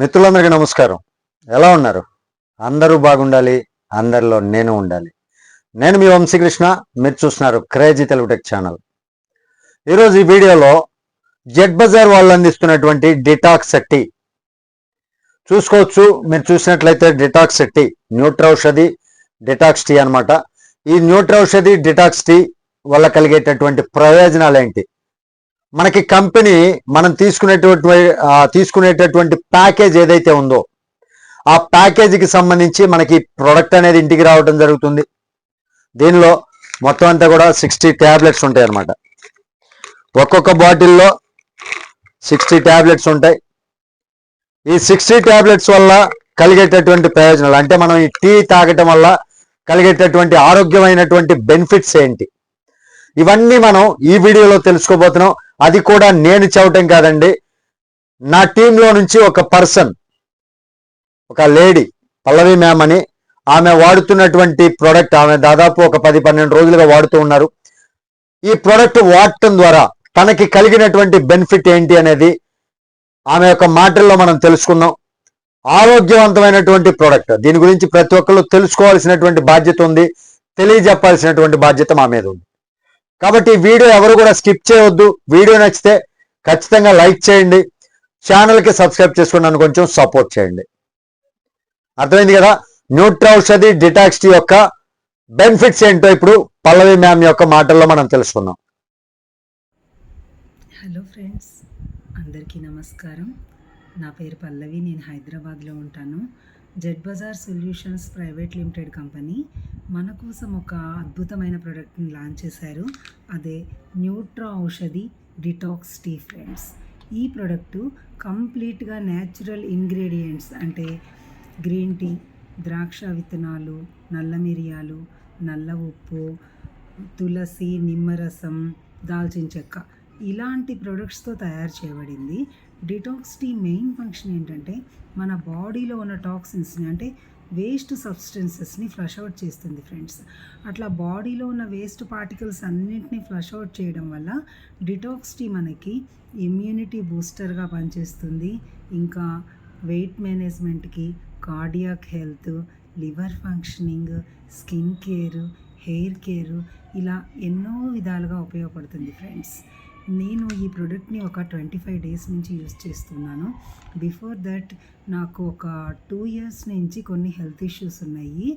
మిత్రులందరికీ నమస్కారం. ఎలా ఉన్నారు? అందరూ బాగుండాలి, అందరిలో నేను ఉండాలి. నేను మీ వంశీకృష్ణ. మీరు చూస్తున్నారు క్రేజీ తెలుగు టెక్ ఛానల్. ఈరోజు ఈ వీడియోలో జెడ్ బజార్ వాళ్ళు అందిస్తున్నటువంటి డిటాక్స్ టీ చూసుకోవచ్చు. మీరు చూసినట్లయితే డిటాక్స్ టీ న్యూట్రౌషధి డిటాక్స్ టీ అనమాట. ఈ న్యూట్రౌషధి డిటాక్స్ టీ వల్ల కలిగేటటువంటి ప్రయోజనాలు ఏంటి, మనకి కంపెనీ మనం తీసుకునేటటువంటి ప్యాకేజ్ ఏదైతే ఉందో ఆ ప్యాకేజీకి సంబంధించి మనకి ప్రొడక్ట్ అనేది ఇంటికి రావడం జరుగుతుంది. దీనిలో మొత్తం అంతా కూడా 60 ట్యాబ్లెట్స్ ఉంటాయి అన్నమాట. ఒక్కొక్క బాటిల్లో 60 ట్యాబ్లెట్స్ ఉంటాయి. ఈ 60 ట్యాబ్లెట్స్ వల్ల కలిగేటటువంటి ప్రయోజనాలు అంటే మనం ఈ టీ తాగటం వల్ల కలిగేటటువంటి ఆరోగ్యమైనటువంటి బెనిఫిట్స్ ఏంటి, ఇవన్నీ మనం ఈ వీడియోలో తెలుసుకోబోతున్నాం. అది కూడా నేను చెప్పటం కాదండి, నా టీంలో నుంచి ఒక పర్సన్, ఒక లేడీ పల్లవి మ్యామ్ అని, ఆమె వాడుతున్నటువంటి ప్రోడక్ట్, ఆమె దాదాపు ఒక 10-12 రోజులుగా వాడుతూ ఉన్నారు. ఈ ప్రోడక్ట్ వాడటం ద్వారా తనకి కలిగినటువంటి బెనిఫిట్ ఏంటి అనేది ఆమె యొక్క మాటల్లో మనం తెలుసుకుందాం. ఆరోగ్యవంతమైనటువంటి ప్రోడక్ట్, దీని గురించి ప్రతి ఒక్కళ్ళు తెలుసుకోవాల్సినటువంటి బాధ్యత ఉంది, తెలియజెప్పాల్సినటువంటి బాధ్యత మా మీద ఉంది. కాబట్టి ఈ వీడియో ఎవరు కూడా స్కిప్ చేయవద్దు. వీడియో నచ్చితే ఖచ్చితంగా లైక్ చేయండి, ఛానల్కి సబ్స్క్రైబ్ చేసుకుని నన్ను కొంచెం సపోర్ట్ చేయండి. అర్థమైంది కదా? న్యూట్రౌషధి డిటాక్స్ టీ యొక్క బెనిఫిట్స్ ఏంటో ఇప్పుడు పల్లవి మ్యామ్ యొక్క మాటల్లో మనం తెలుసుకుందాం. హలో ఫ్రెండ్స్, అందరికీ నమస్కారం. నా పేరు పల్లవి, నేను హైదరాబాద్లో ఉంటాను. Z Bazaar solutions private limited company మన కోసం ఒక అద్భుతమైన ప్రోడక్ట్ని లాంచ్ చేశారు. అదే న్యూట్రౌషధి డిటాక్స్ టీ ఫ్రెండ్స్. ఈ ప్రోడక్టు కంప్లీట్గా న్యాచురల్ ఇంగ్రీడియంట్స్ అంటే గ్రీన్ టీ, ద్రాక్ష విత్తనాలు, నల్ల మిరియాలు, నల్ల ఉప్పు, తులసి, నిమ్మరసం, దాల్చిన చెక్క ఇలాంటి ప్రొడక్ట్స్తో తయారు చేయబడింది. డిటాక్స్ టీ మెయిన్ ఫంక్షన్ ఏంటంటే మన బాడీలో ఉన్న టాక్సిన్స్ని అంటే వేస్ట్ సబ్స్టెన్సెస్ని ఫ్లష్ అవుట్ చేస్తుంది ఫ్రెండ్స్. అట్లా బాడీలో ఉన్న వేస్ట్ పార్టికల్స్ అన్నింటినీ ఫ్లష్ అవుట్ చేయడం వల్ల డిటాక్స్ టీ మనకి ఇమ్యూనిటీ బూస్టర్గా పనిచేస్తుంది. ఇంకా వెయిట్ మేనేజ్మెంట్కి, cardiac health, liver functioning, skin care, hair care ఇలా ఎన్నో విధాలుగా ఉపయోగపడుతుంది ఫ్రెండ్స్. నేను ఈ ప్రోడక్ట్ని ఒక 25 డేస్ నుంచి యూజ్ చేస్తున్నాను. బిఫోర్ దట్ నాకు ఒక 2 years నుంచి కొన్ని హెల్త్ ఇష్యూస్ ఉన్నాయి.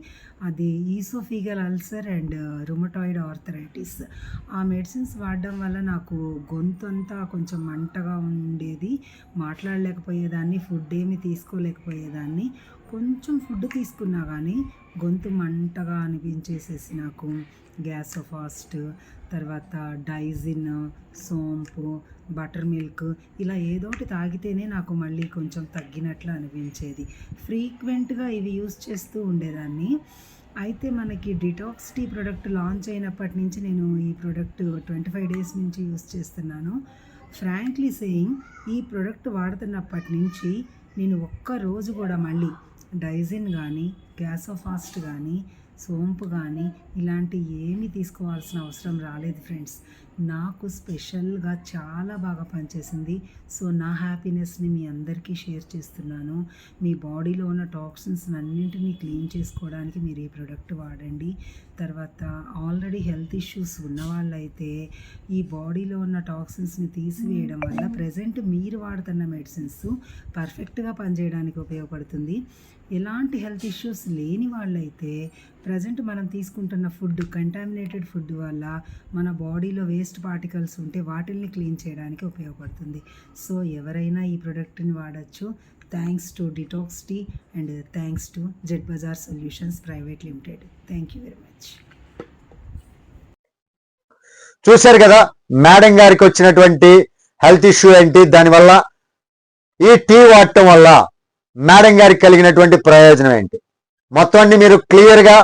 అది ఈసోఫిగల్ అల్సర్ అండ్ రుమటాయిడ్ ఆర్థరైటిస్. ఆ మెడిసిన్స్ వాడడం వల్ల నాకు గొంతు అంతా కొంచెం మంటగా ఉండేది, మాట్లాడలేకపోయేదాన్ని, ఫుడ్ ఏమి తీసుకోలేకపోయేదాన్ని. కొంచెం ఫుడ్ తీసుకున్నా కానీ గొంతు మంటగా అనిపించేసేసి నాకు గ్యాసోఫాస్ట్, తర్వాత డైజిన్, సోంపు, బటర్ మిల్క్ ఇలా ఏదోటి తాగితేనే నాకు మళ్ళీ కొంచెం తగ్గినట్లు అనిపించేది. ఫ్రీక్వెంట్గా ఇవి యూస్ చేస్తూ ఉండేదాన్ని. అయితే మనకి డిటాక్స్ టీ ప్రోడక్ట్ లాంచ్ అయినప్పటి నుంచి నేను ఈ ప్రోడక్ట్ 25 డేస్ నుంచి యూస్ చేస్తున్నాను. ఫ్రాంక్లీ సేయింగ్, ఈ ప్రోడక్ట్ వాడుతున్నప్పటి నుంచి నేను ఒక్కరోజు కూడా మళ్ళీ డైజిన్ కానీ, గ్యాసోఫాస్ట్ కానీ, సోంపు కానీ ఇలాంటి ఏమీ తీసుకోవాల్సిన అవసరం రాలేదు ఫ్రెండ్స్. నాకు స్పెషల్గా చాలా బాగా పనిచేసింది. సో నా హ్యాపీనెస్ని మీ అందరికీ షేర్ చేస్తున్నాను. మీ బాడీలో ఉన్న టాక్సిన్స్ అన్నింటినీ క్లీన్ చేసుకోవడానికి మీరు ఈ ప్రోడక్ట్ వాడండి. తర్వాత ఆల్రెడీ హెల్త్ ఇష్యూస్ ఉన్న వాళ్ళైతే ఈ బాడీలో ఉన్న టాక్సిన్స్ని తీసివేయడం వల్ల ప్రజెంట్ మీరు వాడుతున్న మెడిసిన్స్ పర్ఫెక్ట్గా పనిచేయడానికి ఉపయోగపడుతుంది. ఎలాంటి హెల్త్ ఇష్యూస్ లేని వాళ్ళైతే ప్రజెంట్ మనం తీసుకుంటున్న ఫుడ్, కంటామినేటెడ్ ఫుడ్ వల్ల మన బాడీలో వేస్ట్ పార్టికల్స్ ఉంటే వాటిల్ని క్లీన్ చేయడానికి ఉపయోగపడుతుంది. సో ఎవరైనా ఈ ప్రోడక్ట్ని వాడచ్చు. Thanks to detox tea and thanks to Z Bazaar solutions private limited. Thank you very much. చూశారు కదా మేడం గారికి వచ్చినటువంటి హెల్త్ ఇష్యూ ఏంటి, దానివల్ల ఈ టీ వాడటం వల్ల మేడం గారికి కలిగినటువంటి ప్రయోజనం ఏంటి, మొత్తం అన్ని మీరు క్లియర్గా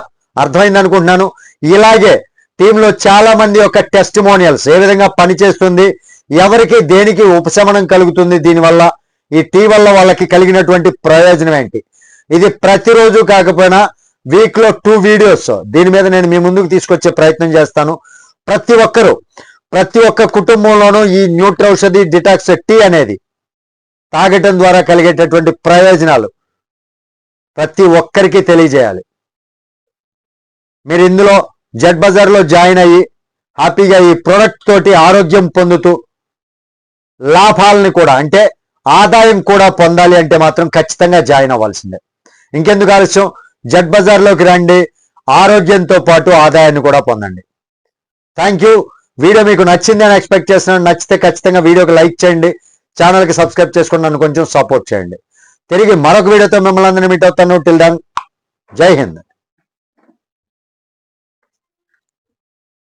అర్థమైంది అనుకుంటున్నాను. ఇలాగే టీంలో చాలా మంది యొక్క టెస్టిమోనియల్స్ ఏ విధంగా పనిచేస్తుంది, ఎవరికి దేనికి ఉపశమనం కలుగుతుంది, దీనివల్ల ఈ టీ వల్ల వాళ్ళకి కలిగినటువంటి ప్రయోజనం ఏంటి, ఇది ప్రతిరోజు కాకపోయినా వీక్లో 2 వీడియోస్ దీని మీద నేను మీ ముందుకు తీసుకొచ్చే ప్రయత్నం చేస్తాను. ప్రతి ఒక్క కుటుంబంలోనూ ఈ న్యూట్రౌషధి డిటాక్స్ టీ అనేది తాగటం ద్వారా కలిగేటటువంటి ప్రయోజనాలు ప్రతి ఒక్కరికి తెలియజేయాలి. మీరు ఇందులో జెడ్ బజార్లో జాయిన్ అయ్యి హ్యాపీగా ఈ ప్రోడక్ట్ తోటి ఆరోగ్యం పొందుతూ లాభాలని కూడా అంటే ఆదాయం కూడా పొందాలి అంటే మాత్రం ఖచ్చితంగా జాయిన్ అవ్వాల్సిందే. ఇంకెందుకు ఆలస్యం, జెడ్ బజార్లోకి రండి, ఆరోగ్యంతో పాటు ఆదాయాన్ని కూడా పొందండి. Thank you. వీడియో మీకు నచ్చింది అని ఎక్స్పెక్ట్ చేస్తున్నాను. నచ్చితే ఖచ్చితంగా వీడియోకి లైక్ చేయండి, ఛానల్కి సబ్స్క్రైబ్ చేసుకుని నన్ను కొంచెం సపోర్ట్ చేయండి. తిరిగి మరొక వీడియోతో మిమ్మల్ని అందరినీ మీట్ అవుతాను. టిల్ దెన్, జై హింద్.